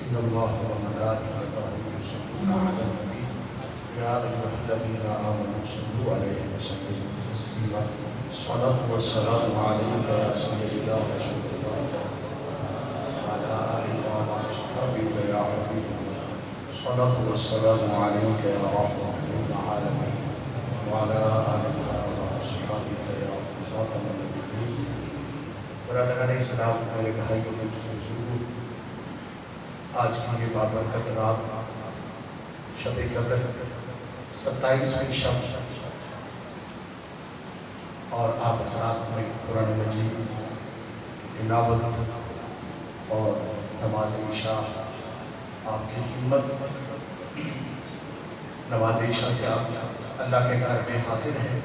إن الله وملائكته يصلون على النبي يا أيها الذين آمنوا صلوا عليه وسلموا تسليما الصلاة والسلام عليك يا سيدنا رسول الله وعلى آلك وأصحابك يا حبيب الله الصلاة والسلام عليك يا رحمة للعالمين وعلى آلك وأصحابك يا خاتم النبيين. برادران اسلام، میرے بھائیوں دوستوں بزرگوں، آج کی یہ بابرکت رات شب قدر 27ویں شب اور آپ حضرات میں قرآن مجید کی تلاوت اور نماز عشاء، آپ کی ہمت نماز عشاء سے آپ اللہ کے گھر میں حاضر ہیں.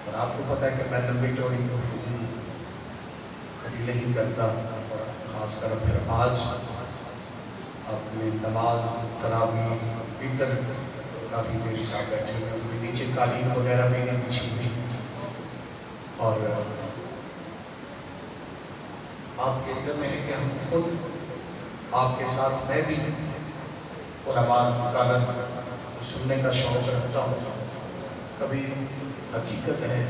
اور آپ کو پتہ ہے کہ میں لمبی چوڑی گفتگو کبھی نہیں کرتا، اور خاص کر پھر آج اپنی نماز تراویح وتر کافی دیر سے آپ بیٹھے ہوئے، کوئی نیچے قالین وغیرہ بھی نہیں بچھی ہوئی، اور آپ کے علم میں ہے کہ ہم خود آپ کے ساتھ میں بھی وہ نماز کا لفظ سننے کا شوق رکھتا ہوں. کبھی حقیقت ہے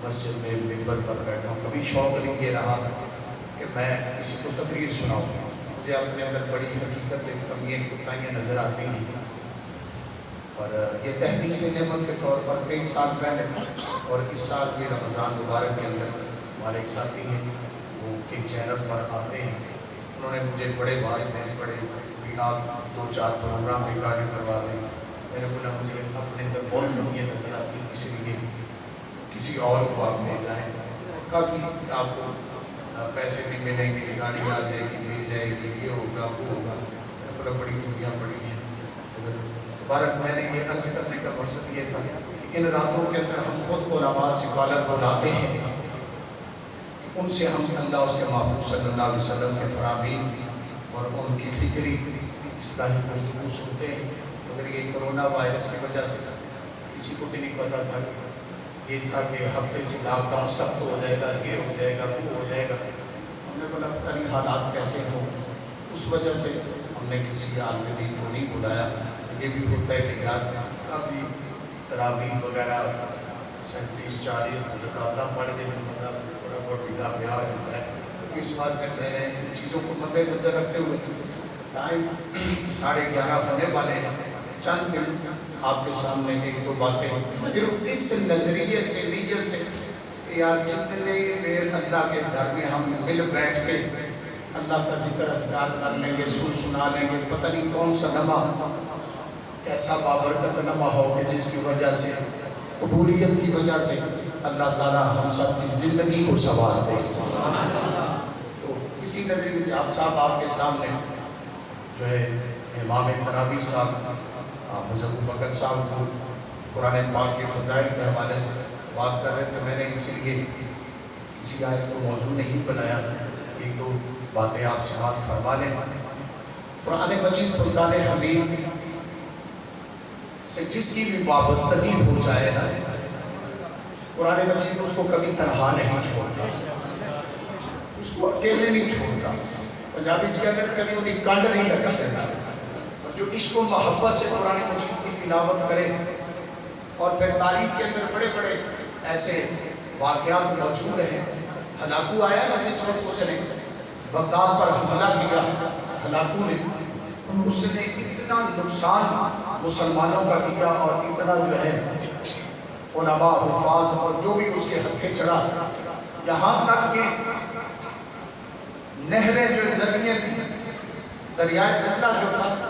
مسجد میں منبر پر بیٹھا ہوں، کبھی شوق نہیں یہ رہا کہ میں کسی کو تقریر سناؤں. مجھے اپنے اندر بڑی حقیقت کمیاں کوتاہیاں نظر آتی ہیں، اور یہ تحدیث نعمت کے طور پر کئی سال پہلے، اور اس سال بھی رمضان مبارک کے اندر ہمارے ایک ساتھی ہیں، وہ کئی چینل پر آتے ہیں، انہوں نے مجھے بڑے واسطے بڑے بھی آپ 2-4 پروگرام ریکارڈنگ کروا دیں. میں نے بولا مجھے اپنے اندر بہت کمیاں نظر آتی ہیں، اس لیے کسی اور کو آپ لے جائیں، کافی آپ کو پیسے بھی ملیں گے، گاڑی آ جائے گی، لے جائے گی، یہ ہوگا وہ ہوگا. میں نے بولا بڑی دنیا بڑی ہے. مبارک میں نے یہ عرض کرنے کا مقصد یہ تھا کہ ان راتوں کے اندر ہم خود علماء سکالر بلاتے ہیں، ان سے ہم اللہ اس کے محبوب صلی اللہ علیہ وسلم کے فرامین اور ان کی فکری اصلاحی گفتگو سنتے ہیں. اگر یہ کرونا وائرس کی وجہ سے کسی کو بھی نہیں پتا تھا کہ یہ تھا کہ ہفتے سے لاک ڈاؤن سب تو ہو جائے گا، یہ ہو جائے گا، وہ ہو جائے گا. ہم نے بولا پتہ نہیں حالات کیسے ہوں، اس وجہ سے ہم نے کسی عالم دین کو نہیں بلایا. یہ بھی ہوتا ہے کہ یار کافی تراویح وغیرہ 37-40 رکعتاں پڑھ کے بندہ تھوڑا بہت ڈھیلا پیا ہو جاتا ہے. تو اس بات سے میں نے ان چیزوں کو مد نظر رکھتے ہوئے ٹائم 11:30 ہونے والے ہیں، چند دن آپ کے سامنے 1-2 باتیں صرف اس نظریے سے نیت سے کہ یار جتنے دیر اللہ کے گھر میں ہم مل بیٹھ کے اللہ کا ذکر اذکار کر لیں گے، سنا لیں گے، پتہ نہیں کون سا لمحہ ایسا بابرکت لمحہ ہو کہ جس کی وجہ سے قبولیت کی وجہ سے اللہ تعالیٰ ہم سب کی زندگی کو سنوار دے. تو اسی نظریے سے آپ صاحب آپ کے سامنے جو ہے امام تراویح صاحب حضرت ابوبکر صاحب کو قرآن پاک کے فضائل کے حوالے سے بات کر رہے تھے. میں نے اسی لیے کسی آیت کو موضوع نہیں بنایا، 1-2 باتیں آپ سے بات فرما لیں. قرآن مجید فرقان حمید سے جس کی بھی وابستگی ہو جائے نا، قرآن مجید اس کو کبھی تنہا نہیں چھوڑتا، اس کو اکیلے نہیں چھوڑتا. پنجابی کہتے ہیں کبھی انہیں کانڈ نہیں لگا دیتا. اور جو عشق و محبت سے قرآن مجید کی تلاوت کرے، اور پھر تاریخ کے اندر بڑے بڑے ایسے واقعات موجود ہیں. ہلاکو آیا نا جس وقت اس نے بغداد پر حملہ کیا، ہلاکو نے اس نے اتنا نقصان مسلمانوں کا کیا، اور اتنا جو ہے علماء حفاظ اور جو بھی اس کے ہتھے چڑھا، یہاں تک کہ نہریں جو ندیاں تھیں، دریائے دجلہ جو تھا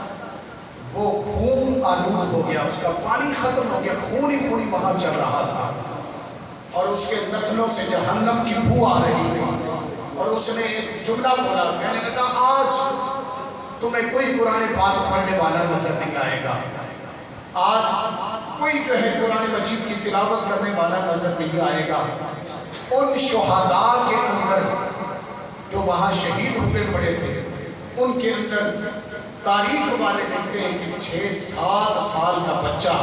وہ خون آلود ہو گیا، اس کا پانی ختم ہو گیا، خون ہی وہاں چل رہا تھا، اور اس کے نتنوں سے جہنم کی بو آ رہی تھی. اور اس نے ایک جملہ بولا، کہنے لگا آج تمہیں کوئی قرآن پاک پڑھنے والا نظر نہیں آئے گا، آج کوئی جو ہے قرآن مجید کی تلاوت کرنے والا نظر نہیں آئے گا. ان شہداء کے اندر جو وہاں شہید ہوئے پڑے تھے، ان کے اندر تاریخ والے لکھتے ہیں کہ 6-7 سال کا بچہ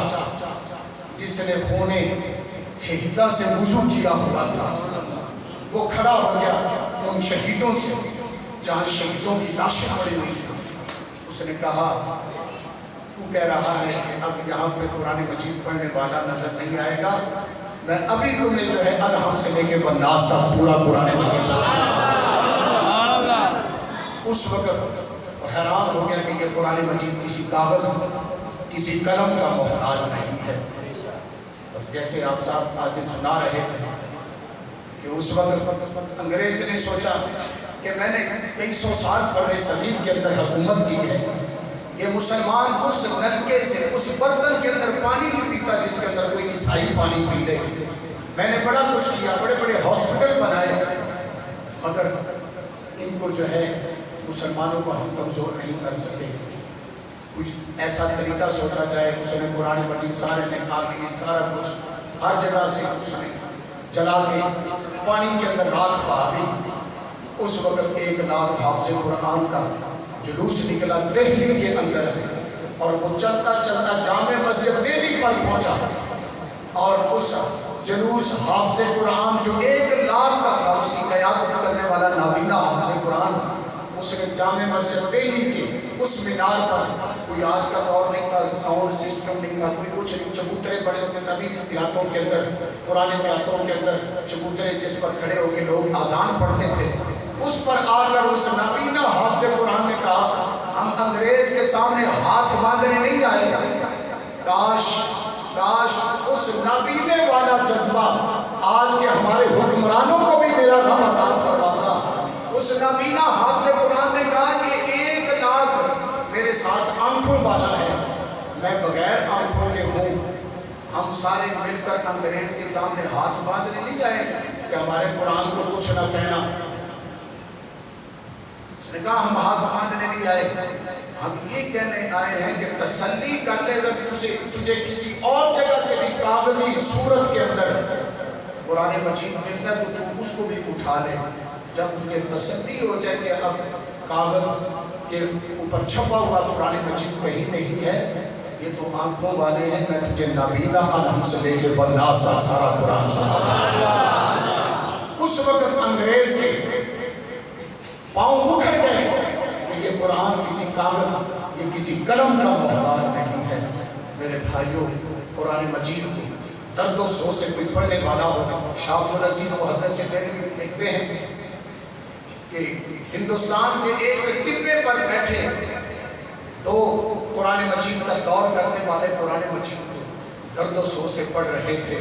جس نے خون شہیدہ سے وضو کیا ہوا تھا، وہ کھڑا ہو گیا ان شہیدوں سے جہاں شہیدوں کی لاشیں پڑی ہوئی تھی، اس نے کہا تو کہہ رہا ہے کہ اب یہاں پہ قرآن مجید پڑھنے والا نظر نہیں آئے گا، میں ابھی تمہیں جو ہے الحم سے لے کے والناس تک پورا قرآن مجید سناؤں۔ اس وقت حیران ہو گیا کہ یہ قرآن مجید کسی کاغذ کسی قلم کا محتاج نہیں ہے۔ اور جیسے آپ صاحب آج سنا رہے تھے کہ اس وقت انگریز نے سوچا کہ میں نے کئی سو سال قرن صغیر کے اندر حکومت کی ہے، یہ مسلمان اس نلکے سے اس برتن کے اندر پانی نہیں پیتا جس کے اندر کوئی عیسائی پانی پی لے۔ میں نے بڑا کچھ کیا، بڑے بڑے ہاسپٹل بنائے، مگر ان کو جو ہے مسلمانوں کو ہم کمزور نہیں کر سکے۔ کچھ ایسا طریقہ سوچا جائے، اس نے قرآن مجید سارے نکال کے سارا کچھ ہر جگہ سے اس نے جلا کے پانی کے اندر راکھ بہا دی۔ اس وقت 1 لاکھ حافظ قرآن کا جلوس نکلا دہلی کے اندر سے، اور وہ چلتا چلتا جامع مسجد دہلی پر پہنچا، اور اس جلوس حافظ قرآن جو 1 لاکھ کا تھا، اس کی قیادت کرنے والا نابینا حافظ قرآن، اس نے جامع مسجد دہلی کے اس مینار پر، کوئی آج کا دور نہیں تھا، ساؤنڈ سسٹم نہیں تھا، کوئی کچھ نہیں، چبوترے بڑے ہوتے ہیں ابھی بھی دیہاتوں کے اندر، پرانے دیہاتوں کے اندر چبوترے جس پر کھڑے ہو کے لوگ اذان پڑھتے تھے، اس پر آ کر اس نابینا حافظ قرآن نے کہا ہم انگریز کے سامنے ہاتھ باندھنے نہیں آئے، کاش اس نابینے والا جذبہ آج کے ہمارے حکمرانوں کو بھی میرا غم عطا فرماتا۔ اس نابینا حافظ قرآن نے کہا کہ 1 لاکھ میرے ساتھ آنکھوں والا ہے، میں بغیر آنکھوں کے ہوں، ہم سارے مل کر انگریز کے سامنے ہاتھ باندھنے نہیں آئے کہ ہمارے قرآن کو کچھ نہ کہنا۔ اس نے کہا ہم ہاتھ باندھنے نہیں آئے، ہم یہ کہنے آئے ہیں کہ تسلی کر لے، اگر تجھے کسی اور جگہ سے بھی کاغذی صورت کے اندر قرآن مجید ملتا ہے تو تم اس کو بھی اٹھا لے، جب تجھے تسلی ہو جائے کہ اب کاغذ کے اوپر چھپا ہوا قرآن مجید کہیں نہیں ہے، یہ تو آنکھوں والے ہیں، میں تجھے نابینا الحم سے لے کے والناس تک سارا قرآن سنا۔ اس وقت انگریز کے پاؤں مکھر گئے کہ یہ قرآن کسی کاغذ یہ کسی قلم کا محتاج نہیں ہے۔ میرے بھائیوں، قرآن مجید کو درد و سوز سے کوئی پڑھنے والا ہو، شاہ عبدالعزیز محدث سے لکھتے ہیں کہ ہندوستان کے ایک ٹپے پر بیٹھے 2 قرآن مجید کا دور کرنے والے قرآن مجید کو درد و سوز سے پڑھ رہے تھے،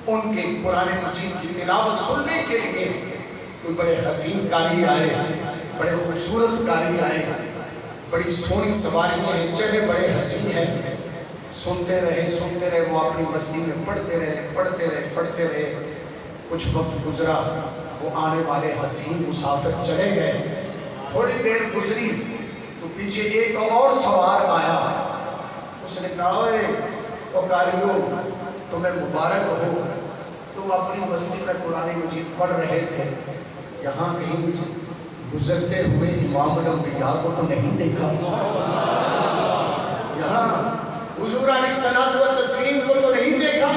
ان کے قرآن مجید کی تلاوت سننے کے لیے کوئی بڑے حسین کاری آئے، بڑے خوبصورت کاری آئے، بڑی سونی سواریاں ہیں، چہرے بڑے حسین ہیں، سنتے رہے، وہ اپنی مسجد میں پڑھتے رہے، کچھ وقت گزرا، وہ آنے والے حسین مسافر چلے گئے، تھوڑی دیر گزری تو پیچھے ایک اور سوار آیا، اس نے کہا او کاریو تمہیں مبارک ہو، تم اپنی مسجد میں قرآن مجید پڑھ رہے تھے، یہاں کہیں سے گزرتے ہوئے امام الانبیاء کو تو نہیں دیکھا، یہاں حضور علیہ الصلوۃ والتسلیم کو تو نہیں دیکھا،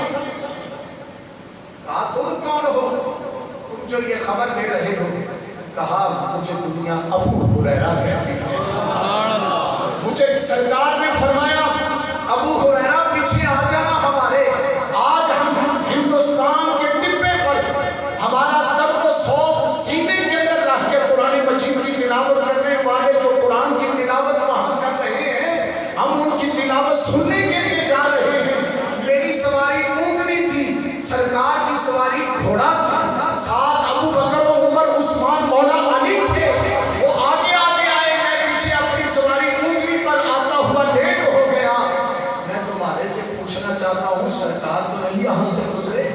کہا تم کون ہو، تم جو یہ خبر دے رہے ہو؟ کہا مجھے دنیا ابو ہریرہ کہتی ہے، مجھے سرکار نے فرمایا ابو ہریرہ پیچھے آ جانا ہمارے، آج ہم ہندوستان کے ٹپے پر ہمارا درد و سوز سینے کے اندر رکھ کے قرآن مجید کی تلاوت کرنے والے جو قرآن کی تلاوت وہاں کر رہے ہیں، ہم ان کی تلاوت سننے کے لیے جا رہے ہیں۔ میری سواری اونٹنی تھی، سرکار کی سواری گھوڑا تھی، ساتھ ابو بکر و عمر عثمان مولا علی تھے، وہ آگے آئے، میں پیچھے اپنی سواری اونٹنی پر آتا ہوا لیٹ ہو گیا، میں تمہارے سے پوچھنا چاہتا ہوں سرکار تو نہیں یہاں سے گزرے؟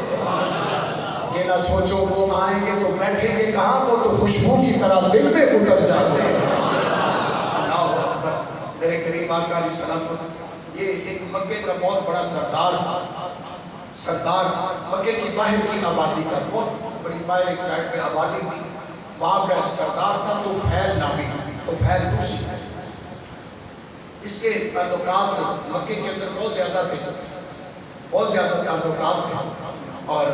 یہ نہ سوچو وہ آئیں گے تو بیٹھیں گے کہاں، وہ تو خوشبو کی طرح دل میں اتر جاتے ہیں۔ اللہ اکبر، میرے کریم آقا علیہ السلام، یہ ایک مکے کا بہت بڑا سردار مکے کی باہر کی آبادی کا، بہت بڑی باہر ایک سائڈ پہ آبادی تھی، وہاں کا ایک سردار تھا طفیل نامی، طفیل دوسی، اس کے تعلقات مکے کے اندر بہت زیادہ تعلقات تھے، اور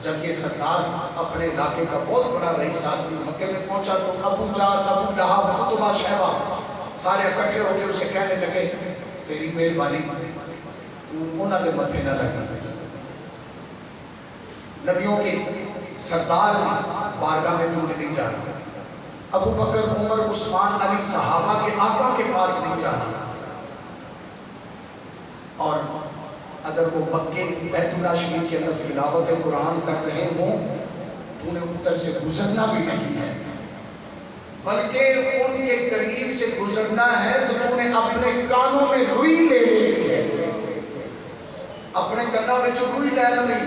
جب یہ سردار اپنے علاقے کا بہت بڑا رئیس آدمی مکے میں پہنچا تو ابو جہل، ابو لہب، عتبہ، شیبہ سارے اکٹھے ہو کے اسے کہنے لگے تیری مہربانی انہاں دے متھے نہ لگی، نبیوں کے سردار بارگاہ میں تو نہیں جانا، ابو بکر، عمر، عثمان، علی صحابہ کے آقا کے پاس نہیں جانا، اور اگر وہ مکے بیت اللہ شریف کے اندر تلاوت قرآن کر رہے ہوں تو انہیں ادھر سے گزرنا بھی نہیں ہے، بلکہ ان کے قریب سے گزرنا ہے تو انہوں نے اپنے کانوں میں روئی لے لی ہے، اپنے کانوں میں روئی لے لی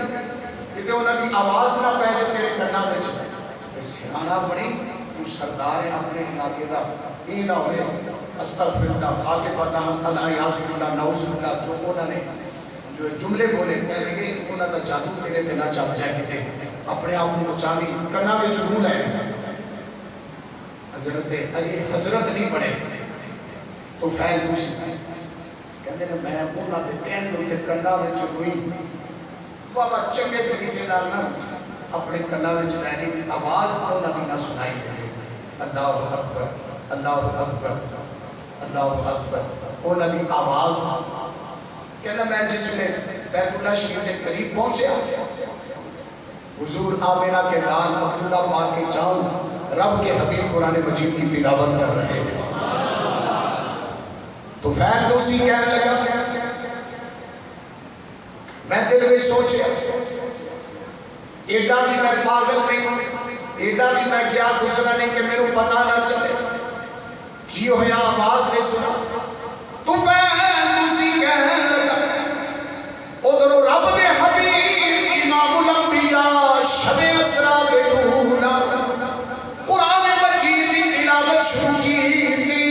کہ انہوں نے آواز نہ پہلے تیرے کانوں میں سیانا بڑی تو سردار ہے اپنے علاقے دا یہ نہ ہوئے استغفر اللہ خاک بدہم الیاذ باللہ نعوذ باللہ جو انہوں نے جو جملے بولے کہہ لگے انہوں نے جادو تیرے تے نہ چل جائے کہ اپنے آپ کو بچانی کرنا میں ضرور ہے۔ حضرت نہیں بڑے تو فیل دوسری کہتے ہیں میں انہوں نے پہن دو تے کرنا میں ہوئی بابا چنگے طریقے نہ اپنے کرنا میں لینی آواز انہوں نے نہ سنائی دے اللہ اکبر اللہ اکبر اللہ اکبر انہوں نے آواز کہنا میں جس میں بیت اللہ شریف کے قریب پہنچے حضور آمینہ کے لال عبداللہ پاک کے چاند رب کے حبیب قرآن مجید کی تلاوت کر رہے تھے تو فیض دوسی کہنے لگا میں دل میں سوچے ایڈا بھی میں پاگل نہیں ایڈا بھی میں کیا گزرا نہیں کہ میرے پتہ نہ چلے کیوں ہویا آواز دے سنا تو فیض دوسی کہنے لگا ادھر رب دے حبیب امام الانبیاء شب اسرا بیٹھونا قرآن مجید کی تلاوت شروع کی تھی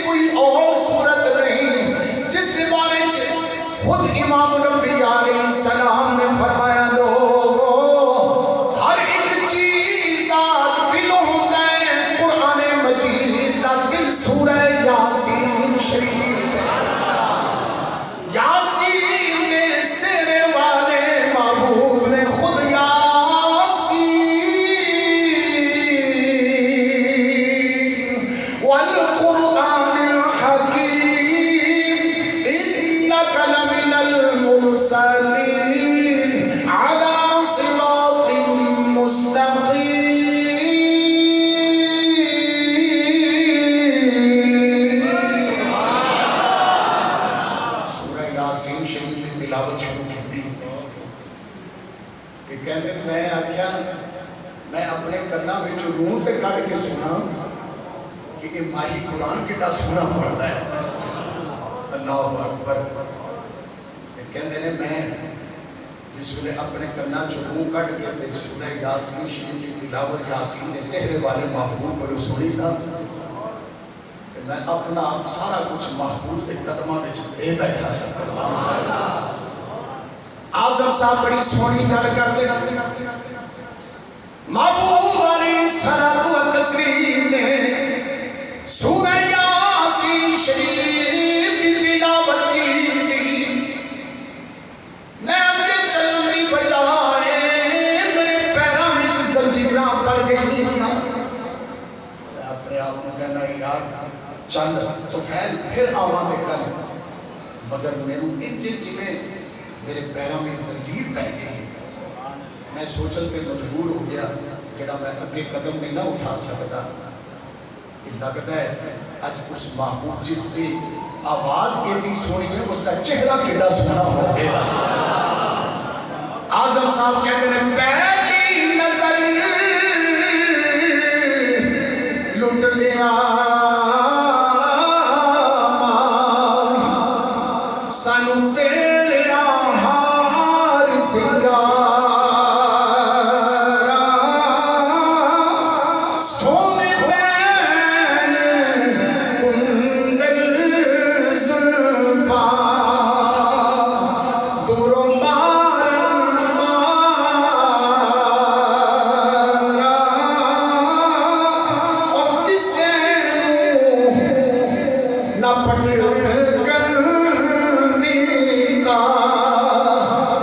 کوئی اور صورت نہیں جس سے بارے خود امام الانبیاء علیہ السلام نے فرمایا لوگو ہر ایک چیز کا دل ہوتا ہے قرآن مجید کا دل سورہ یاسین شریف ہے یاسین نے سیرے والے محبوب نے خود یاسین والقرآن الحکیم انک لمن المرسلین علی صراط مستقیم سورہ یاسین شریف کی تلاوت شروع کی تھی کہ کہتے میں آکھیا میں اپنے کرنا میں جو روح پہ کٹ کے سنا کہ یہ ماہی قرآن کٹا سنا پڑتا ہے اللہ اکبر کہتے ہیں میں جس نے اپنے کرنا جو روح کٹ کے سورہ یاسین شریف کی تلاوت یاسین نے سحر والے محبوب پر سنی تھا کہ میں اپنا سارا کچھ محبوب کے قدمہ میں دے بیٹھا سکتا آزم صاحب بڑی سونی گل کرتے محبوب علیہ الصلوۃ والتسلیم نے سورہ یاسین شریف کی تلاوت کی تھی میں اپنے چلن کی بجائے میرے پیروں میں زنجیراں پڑ گئی میں اپنے آپ کو کہنا یار چل تو پھیل پھر آواں دے کر مگر میرے انجے جی میں میرے پیروں میں زنجیر پہ گئی میں سوچل کے مجبور ہو گیا جڑا میں اگے قدم میں نہ اٹھا سکتا لگتا ہے آج اس محبوب جس کی آواز کیتی سونی ہے اس کا چہرہ کیڑا سنا ہو گیا آزم صاحب کہتے ہیں پہلی نظر لٹ لیا سانو تیرے آہار سنگار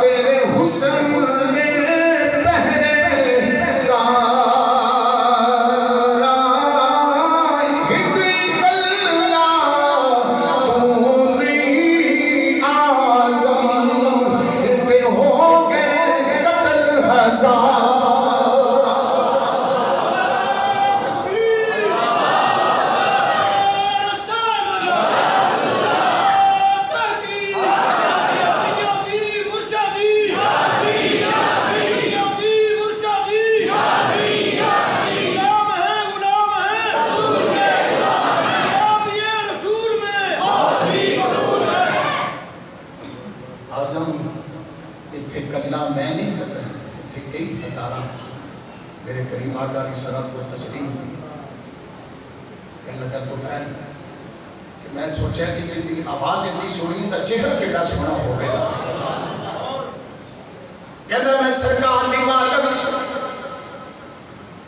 تیرے حسن نے آقا علیہ الصلوۃ والتسلیم کہنے لگا طفیل کہ میں سوچا کہ جی آواز اتنی سونی تا چہرہ کیڑا سونا ہو گیا کہتا میں سرکار دی بارگاہ وچ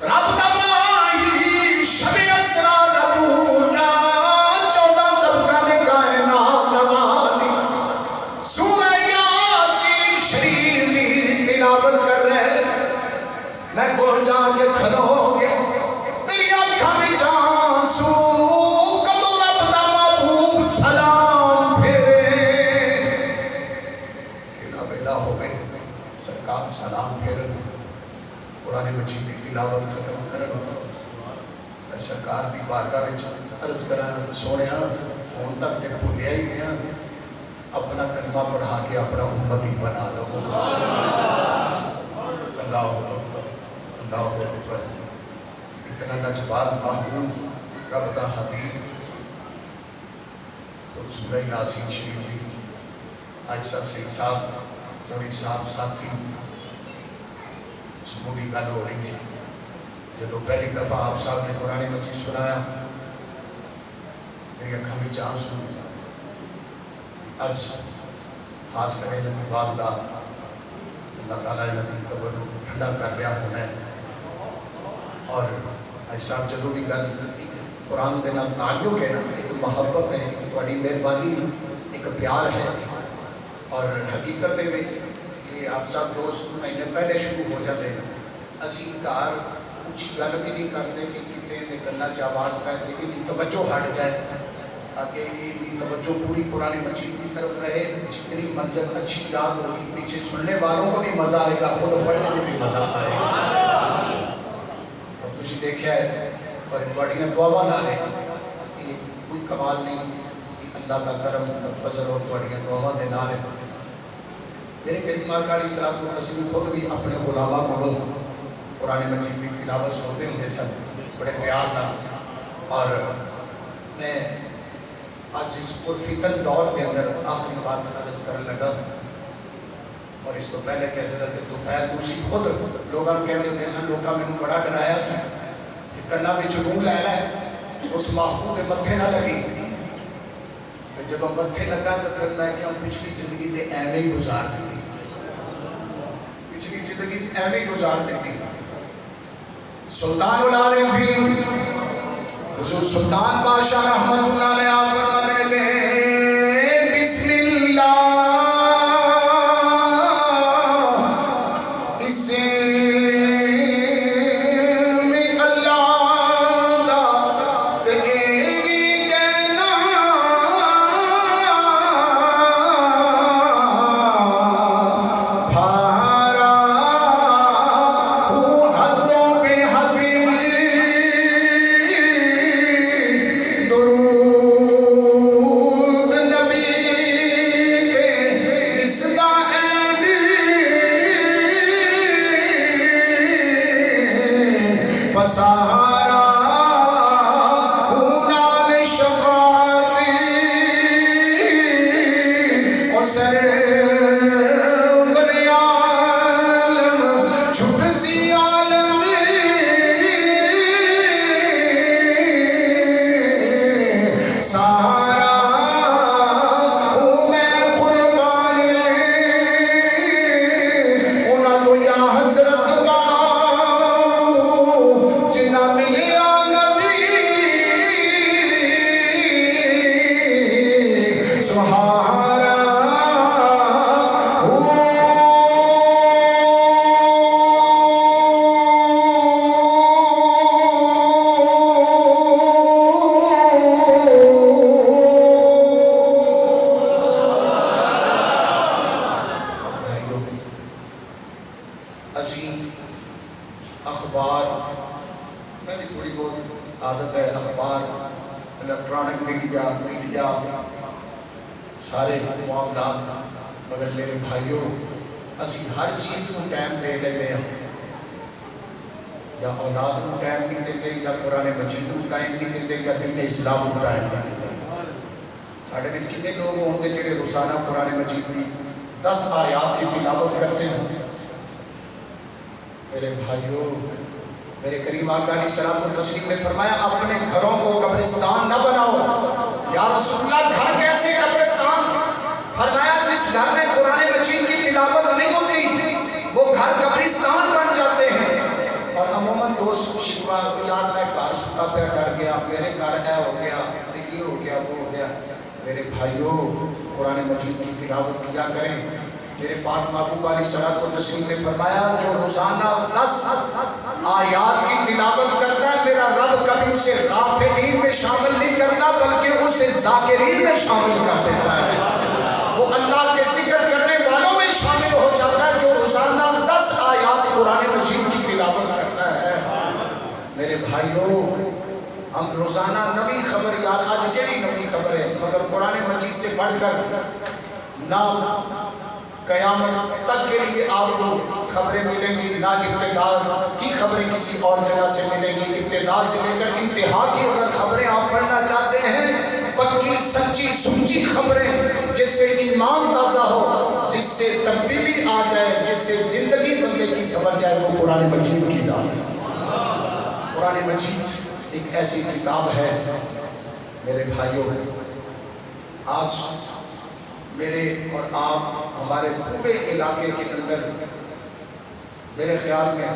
رب دا مائی شب اسرا نبونا 14 طبقہ میں کائنات نوالی سورہ یاسین شریف کی تلاوت کر رہے میں کول جا کے کھلو گے تیری آنکھاں وچ آنسو کدو رب دا محبوب سلام پھیرے کیڑا ویلا ہو گئے سرکار سلام پھیرن قرآن مجید کی تلاوت ختم کرن میں سرکار دی بارگاہ وچ عرض کراں سونیا ہن تک تے بھولیا ہی رہیا اپنا کلمہ پڑھا کے اپنا امتی بنا لو اللہ اکبر اللہ اکبر اتنا نجبال محبوب رب دا حبیب اور سورہ یاسین شریف دی آج سب سے صاحب نوری صاحب ساتھی سمودی گل ہو رہی تھی جدو پہلی دفعہ آپ صاحب نے قرآن مجید سنایا میری اکھاں وچ آنسو آج خاص کرے جب والدہ اللہ تعالیٰ نے قبر ٹھنڈا کر رہا ہونا ہے اور آج صاحب جدو بھی گل قرآن دے نال تعلق ہے نا ایک محبت ہے ایک بڑی مہربانی ایک پیار ہے اور حقیقت ہے کہ آپ سب دوست مہینے پہلے شروع ہو جاتے ہیں اسی کار اونچی گل بھی نہیں کرتے کہ کتنے نکلنا چاہ آواز پہ لیکن توجہ ہٹ جائے تاکہ یہ توجہ پوری قرآن مجید کی طرف رہے جتنی منظر اچھی یاد ہوگی پیچھے سننے والوں کو بھی مزہ آئے گا خود پڑھنے میں بھی مزہ آئے گا اور کچھ دیکھا ہے اور بڑیاں دعاواں نہ لیں یہ کوئی کمال نہیں اللہ کا کرم فضل اور بڑیاں دعاواں دے نہ لیں میرے کریم آقا علیہ الصلوۃ والتسلیم خود بھی اپنے غلاماں کو قرآن مجید کی تلاوت سنتے ہوں سن بڑے پیار نہ اور میں آج اس پرفتن دور کے اندر آخری بات عرض کرنے لگا اور اس تو پہلے کہ حضرت طفیل دوسری خود لوگاں کہتے ہوتے سن لوگاں میں بڑا ڈرایا سن کہ کنا بھی چنوں لے لے اس محفوظ متھے نہ لگی تو جب متھے لگا تو پھر میں کہ پچھلی زندگی دے ایویں ہی گزار دیتی پچھلی زندگی ایویں ہی گزار دیتی سلطان العارفین حضور سلطان بادشاہ رحمت اللہ علیہ آپ فرماتے ہیں بسم اللہ اخبار میں بھی تھوڑی بہت عادت ہے اخبار الیکٹرانک میڈیا سارے معاملات مگر میرے بھائیوں اسی ہر چیز کو ٹائم دے لے ہیں یا اولاد کو ٹائم نہیں دیتے یا قرآن مجید کو ٹائم نہیں دیتے یا دین اسلام کو ٹائم نہیں دیتے ساڑھے بچ کتنے لوگ ہوتے جڑے روزانہ قرآن مجید کی 10 آیات کی تلاوت کرتے ہیں میرے بھائیوں میرے کریم آقا علیہ الصلوۃ والتسلیم نے فرمایا اپنے گھروں کو قبرستان نہ بناؤ۔ یا رسول اللہ گھر کیسے قبرستان؟ فرمایا جس گھر میں قرآن مجید کی تلاوت نہیں ہوتی وہ گھر قبرستان بن جاتے ہیں۔ اور عموماً دوست شکوا یار میں گھر ستا پہ ڈر گیا، میرے گھر اے ہو گیا، یہ ہو گیا، وہ ہو گیا۔ میرے بھائیوں قرآن مجید کی تلاوت کیا کریں۔ میرے پاک محبوب علیہ الصلوۃ والتسلیم نے فرمایا جو روزانہ 10 آیات کی تلاوت کرتا ہے میرا رب کبھی اسے غافلین میں شامل نہیں کرتا بلکہ اسے ذاکرین میں شامل کر دیتا ہے، وہ اللہ کے ذکر کرنے والوں میں شامل ہو جاتا ہے جو روزانہ 10 آیات قرآن مجید کی تلاوت کرتا ہے۔ میرے بھائیوں ہم روزانہ نئی خبر، یار آج کیڑی نئی خبر ہے، مگر قرآن مجید سے بڑھ کر نہ قیامت تک کے لیے آپ کو خبریں ملیں گی، نہ ابتداء کی خبریں کسی اور جگہ سے ملیں گی۔ ابتداء سے لے کر انتہا کی اگر خبریں آپ پڑھنا چاہتے ہیں، پکی سچی سچی خبریں جس سے ایمان تازہ ہو، جس سے تبدیلی آ جائے، جس سے زندگی بندے کی سنور جائے، وہ قرآن مجید کی ذات ہے۔ قرآن مجید ایک ایسی کتاب ہے میرے بھائیوں، آج میرے اور آپ ہمارے پورے علاقے کے اندر میرے خیال میں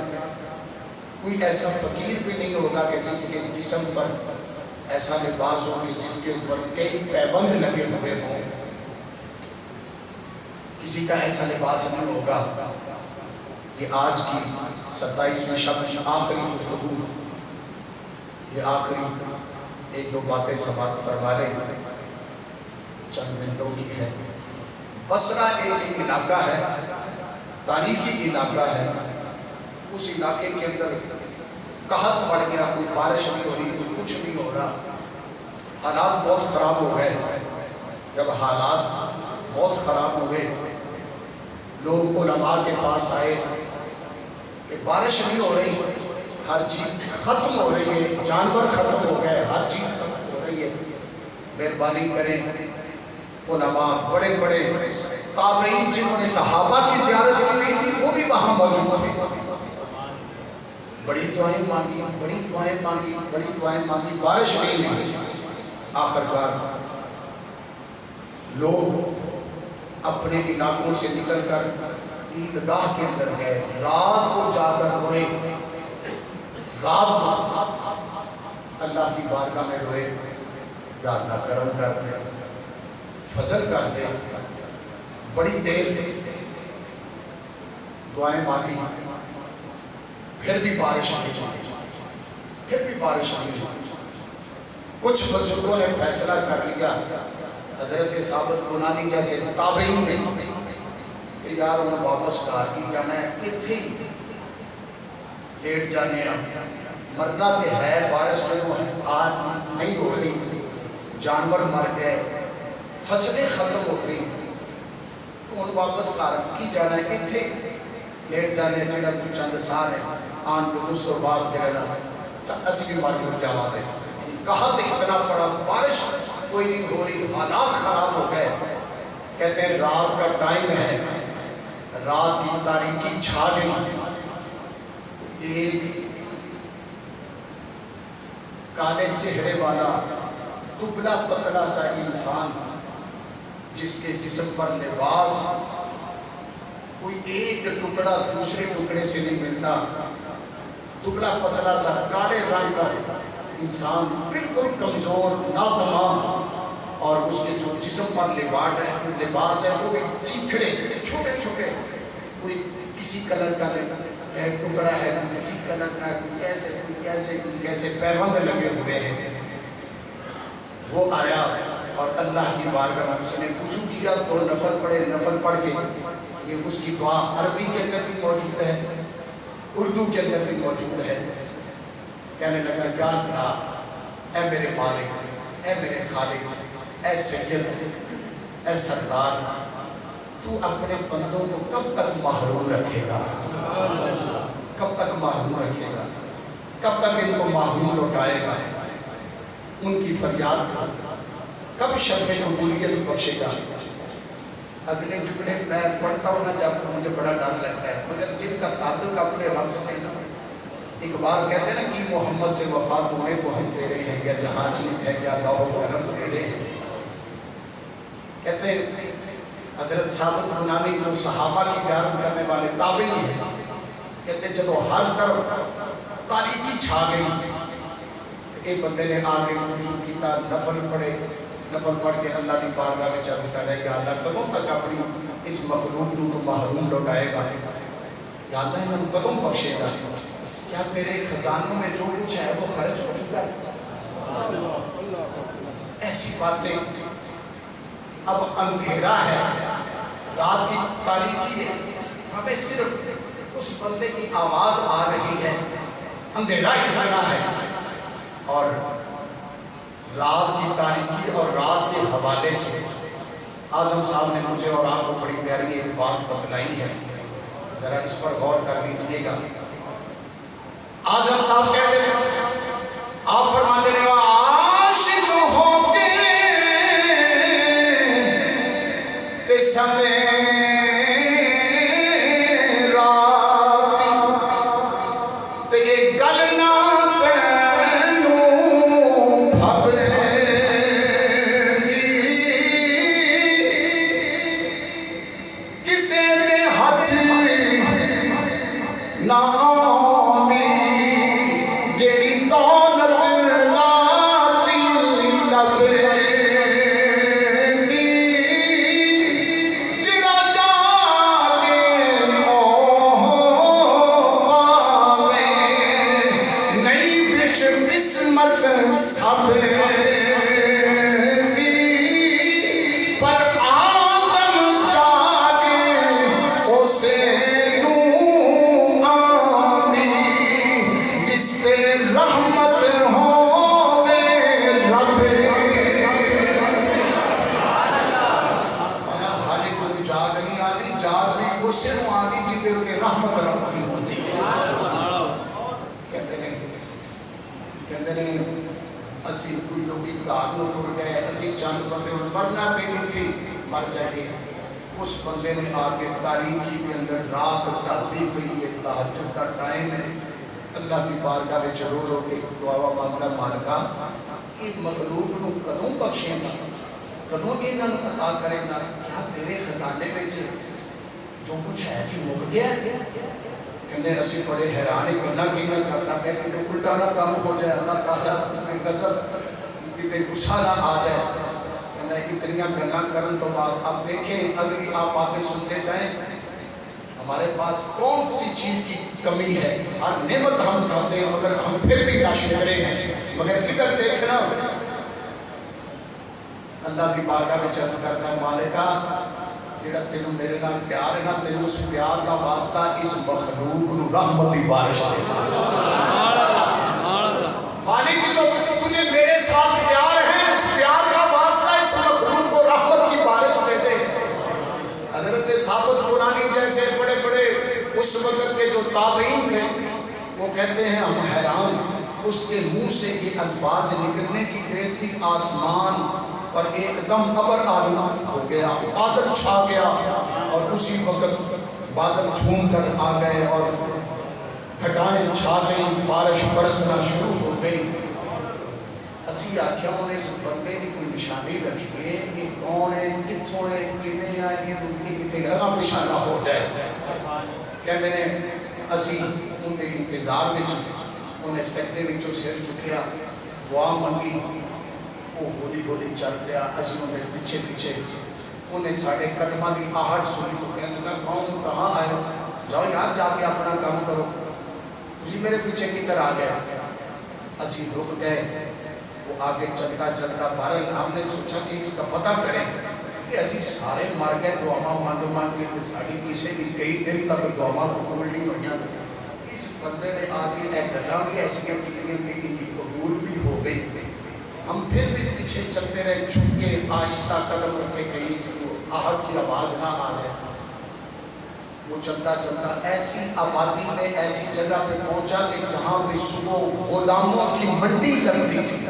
کوئی ایسا فقیر بھی نہیں ہوگا کہ جس کے جسم پر ایسا لباس ہو کہ جس کے اوپر کئی پیبند لگے ہوئے ہوں۔ کسی کا ایسا لباس نہیں ہوگا۔ یہ آج کی 27ویں شب کی آخری گفتگو، یہ آخری ایک دو باتیں سماعت فرما لیں، چند منٹوں کی ہے۔ بصرہ ایک علاقہ ہے، تاریخی علاقہ ہے، اس علاقے کے اندر قحط پڑ گیا، کوئی بارش نہیں ہو رہی، کوئی کچھ نہیں ہو رہا، حالات بہت خراب ہو گئے۔ جب حالات بہت خراب ہو گئے لوگ علماء کے پاس آئے کہ بارش نہیں ہو رہی، ہر چیز ختم ہو رہی ہے، جانور ختم ہو گئے، ہر چیز ختم ہو رہی ہے، مہربانی کریں۔ علماء بڑے بڑے تابعین جنہوں نے صحابہ کی زیارت کی تھی وہ بھی وہاں موجود تھے، بڑی دعائیں مانگی، بڑی دعائیں مانگی، بڑی دعائیں مانگی، بارش نہیں ہوئی۔ آخرکار لوگ اپنے علاقوں سے نکل کر عیدگاہ کے اندر گئے، رات کو جا کر روئے، رات کو اللہ کی بارگاہ میں روئے، یا اللہ کرم کر دے، فضل کر دے۔ بڑی دیر دعائیں مانگی، پھر بھی بارش نہیں ہوئی، پھر بھی بارش نہیں ہوئی۔ کچھ بزرگوں نے فیصلہ کر لیا، حضرت ثابت بنانی جیسے تابعین نے کہ یار انہیں واپس کہا کہ جانا ہے، اتھے لیٹ جانے ہیں، مرنا تے ہے، بارش میں آج نہیں ہو رہی، جانور مر گئے، فصلیں ختم ہو گئی، تو ان واپس کہا کی جانا ہے، اتھے لیٹ جانے جڑا چند سال ہے، آن تو اس اور بعد جڑا اصلی معلوم جواب ہے۔ کہا تو اتنا پڑا، بارش کوئی نہیں ہو رہی، حالات خراب ہو گئے۔ کہتے ہیں رات کا ٹائم ہے، رات کی تاریکی چھا گئی، ایک کالے چہرے والا دبلا پتلا سا انسان جس کے جسم پر لباس کوئی ایک ٹکڑا دوسرے ٹکڑے سے نہیں ملتا، دبلا پتلا سا کالے رنگ کا انسان، بالکل کمزور ناتمام، اور اس کے جو جسم پر لباس ہے وہ بھی چیتھڑے چھوٹے چھوٹے، کوئی کسی کلر کا ٹکڑا ہے، کسی کلر کا، کوئی کیسے کوئی کیسے کوئی کیسے، پیبند لگے ہوئے ہیں۔ وہ آیا اور اللہ کی بارگاہ میں اس نے وضو کیا، تو نفل پڑھے، نفل پڑھ کے یہ اس کی دعا عربی کے اندر بھی موجود ہے، اردو کے اندر بھی موجود ہے۔ کہنے لگا یا اللہ، اے میرے مالک، اے میرے خالق، اے سید، اے سردار، تو اپنے بندوں کو کب تک محروم رکھے گا، کب تک محروم رکھے گا، کب تک ان کو محروم لوٹائے گا، ان کی فریاد کو کب شرف قبولیت بخشے گا۔ اگلے جملے میں پڑھتا ہوں نا جب تو مجھے بڑا ڈر لگتا ہے، مگر جن کا تعلق اپنے رب سے نا، اقبال کہتے ہیں نا کہ محمد سے وفا تمہیں تو ہم تیرے ہیں، یا جہاں چیز ہے کیا لوح و قلم تیرے ہیں. کہتے ہیں حضرت ثابت بنانی جو صحابہ کی زیارت کرنے والے تابعی ہیں، کہتے ہیں جب ہر طرف تاریکی چھا گئی، ایک بندے نے آگے وضو کیتا، نفل پڑھے، نفل پڑھ کے اللہ کی بارگاہ میں چاہتا رہے کہ اللہ کدوں تک اپنی اس مخلوق کو تو محروم لوٹائے گا، یا اللہ انہوں کدوں بخشے گا، کیا تیرے خزانوں میں جو کچھ ہے وہ خرچ ہو چکا ہے؟ ایسی باتیں. اب اندھیرا ہے، رات کی تاریکی ہے، ہمیں صرف اس بندے کی آواز آ رہی ہے، اندھیرا اتنا ہے، اور رات کی تاریکی اور رات کے حوالے سے اعظم صاحب نے مجھے اور آپ کو بڑی پیاری ایک بات بتلائی ہے، ذرا اس پر غور کر لیجئے گا. اعظم صاحب کہتے ہیں، آپ فرماتے ہیں عاشق ہو کے تے سمے رات تے گل نہ مر جائے. اس بندے نے آگے تاریکی کے اندر رات ڈھلتی ہوئی ہے، تہجد کا ٹائم ہے، اللہ کی بارگاہ میں رو رو کے دعا مانگتا مالکا کہ مخلوق کو کدوں بخشیں گا، کدوں انہوں نے عطا کریں گا، کیا تیرے خزانے میں جو کچھ ہے ایسی مک گیا ہے؟ کہنے اسی بڑے حیران ہی کرنا کی میں کرنا پہ کہ الٹا نہ کام ہو جائے، اللہ تعالیٰ میں قسم کہ غصہ نہ آ جائے. اتنی گناہ کرن تو بعد اب دیکھیں اگلی آپ باتیں سنتے جائیں، ہمارے پاس کون سی چیز کی کمی ہے، ہر نعمت ہم کھاتے ہیں مگر ہم پھر بھی ناشکرے ہیں. مگر ادھر دیکھنا اللہ کی بارگاہ میں چرچ کرتا ہے مالکا جڑا تینوں میرے نال پیار ہے نا، تینوں اس پیار کا واسطہ اس مخلوق نو رحمتی بارش دے. مالک جو تجھے میرے ساتھ پیار ہے، اس پیار کا حضرت ثابت بنانی جیسے بڑے بڑے اس وقت کے جو تابعین تھے وہ کہتے ہیں ہم حیران، اس کے منہ سے یہ الفاظ نکلنے کی دیر تھی آسمان پر ایک دم ابر آلودہ ہو گیا، بادل چھا گیا، اور اسی وقت بادل جھوم کر آ گئے اور گھٹائیں چھا گئی، بارش برسنا شروع ہو گئی. اسی آکھیا انہیں اس بندے کی کوئی نشانی رکھیے کہ کون ہے، کتھوں ہے، کنے آئے، یہ دنیا کتے گا نشانہ ہو جائے. کہتے ہیں اسی انہیں انتظار میں انہیں سجدے میں جو سر چکیا دعا منگی، وہ ہولی ہولی چل گیا. اسی انہیں پیچھے پیچھے انہیں ساڑھے قدمہ دی آہٹ سنی تو کہنے لگا کون کہاں آئے، جاؤ یار جا کے اپنا کام کرو. اسی میرے پیچھے کی طرح آ گیا. اسی رک گئے، وہ آگے چلتا چلتا بہرحال ہم نے سوچا کہ اس کا پتہ کریں کہ ایسی سارے مر گئے دعا مانگو مان کے ساڑھی پیچھے بھی کئی دن تک دعا کو قبول نہیں ہوئی. اس بندے نے آگے ایک گلا بھی ایسی چیزیں کی قبول بھی ہو گئی. ہم پھر بھی پیچھے چلتے رہے، چھپ کے آہستہ قدم رکھے کہیں اس کو آہٹ کی آواز نہ آ جائے. وہ چلتا چلتا ایسی آبادی میں ایسی جگہ پہ پہنچا کہ جہاں بھی صبح غلاموں کی منڈی لگتی تھی،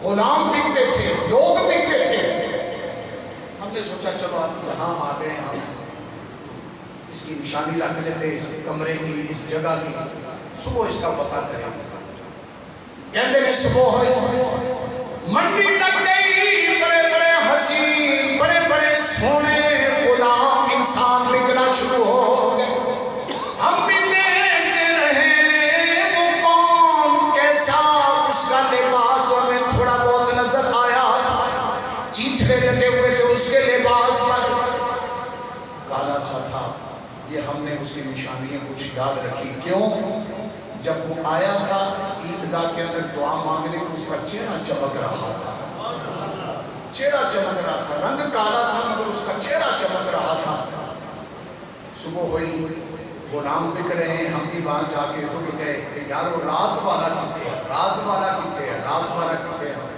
غلام بکتے تھے، لوگ بکتے تھے. ہم نے سوچا چلو آپ یہاں آ گئے، ہم اس کی نشانی رکھ لیتے اس کمرے کی، اس جگہ کی. صبح اس کا پتہ کریں کہتے ہیں صبح ہوئی منڈی لگ گئی بڑے بڑے حسین بڑے بڑے سونے غلام انسان بکنا شروع ہو گئے ہم بھی دیکھتے رہے وہ کون کیسا اس کا لباس اور میں تھوڑا بہت نظر آیا تھا چیتھڑے لگے ہوئے تھے اس کے لباس پر کالا سا تھا یہ ہم نے اس کی نشانیاں کچھ یاد رکھی کیوں جب وہ آیا تھا عیدگاہ کے اندر دعا مانگنے کو اس کا چہرہ چمک رہا تھا چہرہ چمک رہا تھا رنگ کالا تھا مگر اس کا چہرہ چمک رہا تھا صبح ہوئی غلام بک رہے ہیں ہم بھی وہاں جا کے رک گئے کہ یارو رات والا کتے ہیں رات والا کتے ہیں رات والا کتے ہیں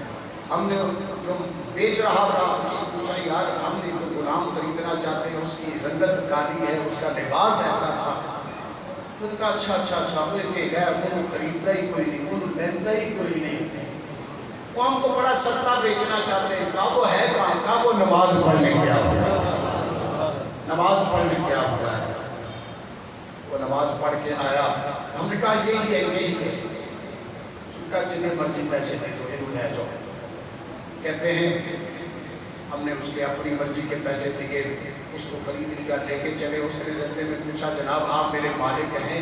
ہم نے جو بیچ رہا تھا اس سے پوچھا یار ہم نے تو غلام خریدنا چاہتے ہیں اس کی رنگت کالی ہے اس کا لباس ایسا تھا ان کا اچھا وہ کہ ہے وہ خریدتا ہی کوئی نہیں وہ لیتا ہی کوئی نہیں وہ ہم کو بڑا سستا بیچنا چاہتے ہیں کہا وہ ہے کہاں کہا وہ نماز پڑھنے گیا ہوا ہے نماز پڑھنے گیا ہوا ہے وہ نماز پڑھ کے آیا ہم نے کہا یہی ہے ان کا جتنے مرضی پیسے دے دو یہ لے جاؤ کہتے ہیں ہم نے اس کے اپنی مرضی کے پیسے دیے اس کو خرید لیا لے کے چلے اس نے رستے میں پوچھا جناب آپ میرے مالک ہیں